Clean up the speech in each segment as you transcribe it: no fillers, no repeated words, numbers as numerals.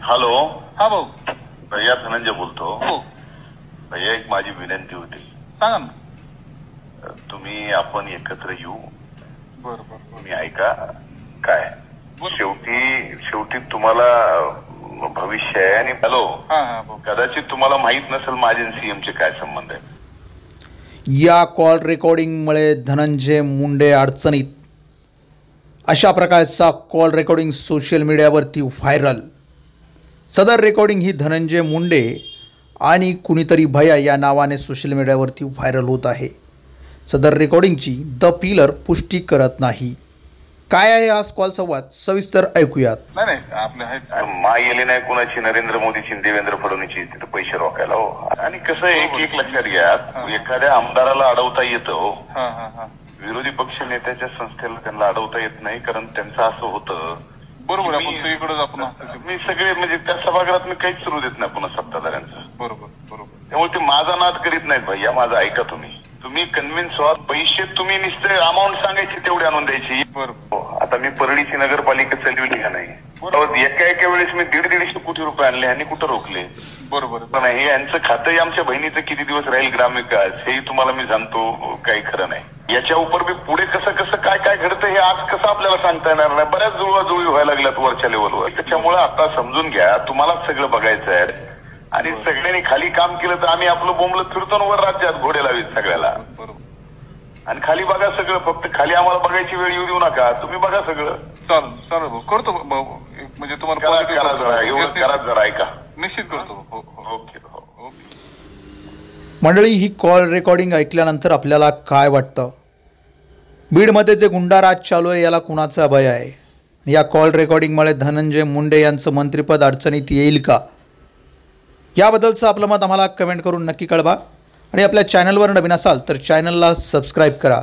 Hello. हा भाऊ. भैया धनंजय बोलतो. हो भैया एक माझी विनंती होती. सांगा ना. तुम्ही आपण एकत्र येऊ. बरोबर. तुम्ही ऐका काय शेवटी तुम्हाला भविष्य आहे. आणि हॅलो. कदाचित तुम्हाला माहित नसेल माझे सीएमचे काय संबंध आहे. या कॉल रेकॉर्डिंगमुळे धनंजय मुंडे अडचणीत. अशा प्रकारचा कॉल रेकॉर्डिंग सोशल मीडियावरती व्हायरल. सदर रेकॉर्डिंग ही धनंजय मुंडे आणि कुणीतरी भैया या नावाने सोशल मीडियावरती व्हायरल होत आहे. सदर रेकॉर्डिंगची द पिलर पुष्टी करत नाही. काय आहे हा कॉल संवाद सविस्तर ऐकूयात. नाही आपले मा येले नाही कुणाची नरेंद्र मोदीची देवेंद्र फडणवीसची तिथे पैसे रोखायला हो. आणि कसं एक लक्षात घ्या, एखाद्या आमदाराला अडवता येतं हो. विरोधी पक्ष नेत्याच्या संस्थेला त्यांना अडवता येत नाही, कारण त्यांचं असं होतं. बरोबर. मी सगळे म्हणजे त्या सभागृहात मी काहीच सुरू देत नाही पुन्हा सत्ताधाऱ्यांचं. बरोबर. त्यामुळे ते माझा नाद करीत नाहीत. भैया माझा ऐका, तुम्ही कन्व्हिन्स व्हा. पैसे तुम्ही नुसते अमाऊंट सांगायची तेवढी आणून द्यायची. बरोबर. आता मी परळीची नगरपालिका चालविली का नाही. एका वेळेस मी 150 कोटी रुपये आणले आणि कुठं रोखले. बरोबर. नाही यांचं खातंही आमच्या बहिणीचं किती दिवस राहील ग्रामविकास हेही तुम्हाला मी सांगतो. काही खरं नाही. याच्या उपर मी पुढे कसं काय घडतं हे आज कसं आपल्याला सांगता येणार नाही. बऱ्याच जुळवाजुळवी व्हायला लागल्यात वरच्या लेवलवर. त्याच्यामुळे आता समजून घ्या, तुम्हालाच सगळं बघायचं आहे. आणि सगळ्यांनी खाली काम केलं तर आम्ही आपलं बोंबलं फिरतो वर राज्यात घोडे लावीत सगळ्याला. आणि खाली बघा सगळं. फक्त खाली आम्हाला बघायची वेळ येऊ देऊ नका. तुम्ही बघा सगळं. चालेल भाऊ, करतो. म्हणजे तुम्हाला करा जरा ऐका. निश्चित करतो. ओके. मंडळी, ही कॉल रेकॉर्डिंग ऐकल्यानंतर आपल्याला काय वाटतं? बीडमध्ये जे गुंडाराज चालू आहे याला कुणाचा भय आहे? या कॉल रेकॉर्डिंगमुळे धनंजय मुंडे यांचं मंत्रिपद अडचणीत येईल का? याबद्दलचं आपलं मत आम्हाला कमेंट करून नक्की कळवा. आणि आपल्या चॅनलवर नवीन असाल तर चॅनलला सबस्क्राईब करा.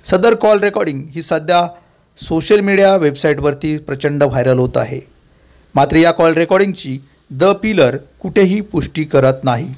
सदर कॉल रेकॉर्डिंग ही सध्या सोशल मीडिया वेबसाईटवरती प्रचंड व्हायरल होत आहे. मात्र या कॉल रेकॉर्डिंगची द पिलर कुठेही पुष्टी करत नाही.